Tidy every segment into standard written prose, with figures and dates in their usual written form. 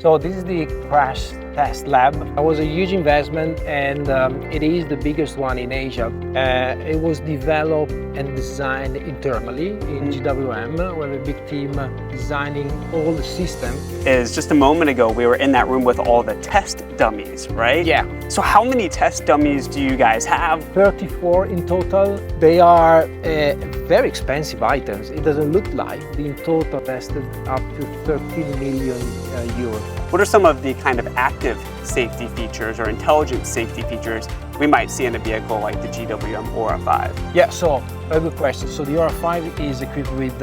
So this is the crash test lab. It was a huge investment, and it is the biggest one in Asia. It was developed and designed internally in GWM. We have a big team designing all the system. Just a moment ago, we were in that room with all the test dummies, right? Yeah. So how many test dummies do you guys have? 34 in total. They are very expensive items. It doesn't look like. In total tested up to 13 million euros. What are some of the kind of active safety features or intelligent safety features we might see in a vehicle like the GWM ORA 5? Yeah, so a good question. So the ORA 5 is equipped with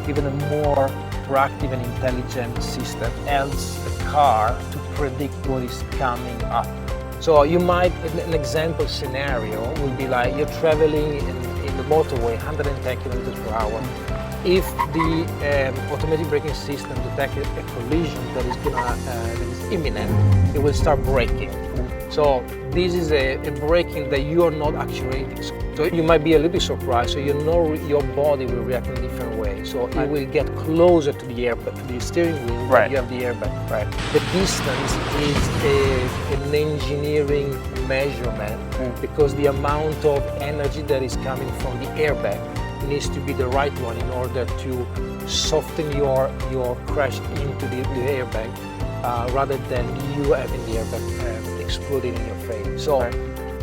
even a more proactive and intelligent system, helps the car to predict what is coming up. So you might, an example scenario would be like you're traveling in the motorway 110 kilometers per hour. If the automatic braking system detects a collision that is imminent, it will start braking. So this is a braking that you are not actuating. So you might be a little bit surprised. So you know your body will react in a different way. So it will get closer to the airbag, to the steering wheel. Right. You have the airbag. Right. The distance is an engineering measurement because the amount of energy that is coming from the airbag needs to be the right one in order to soften your crash into the airbag rather than you having the airbag exploding in your face. So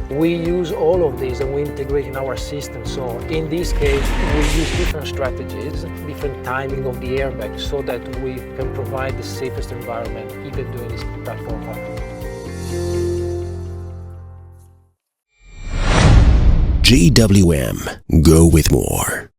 we use all of these and we integrate in our system. So in this case, we use different strategies, different timing of the airbag so that we can provide the safest environment even during this type of GWM, go with more.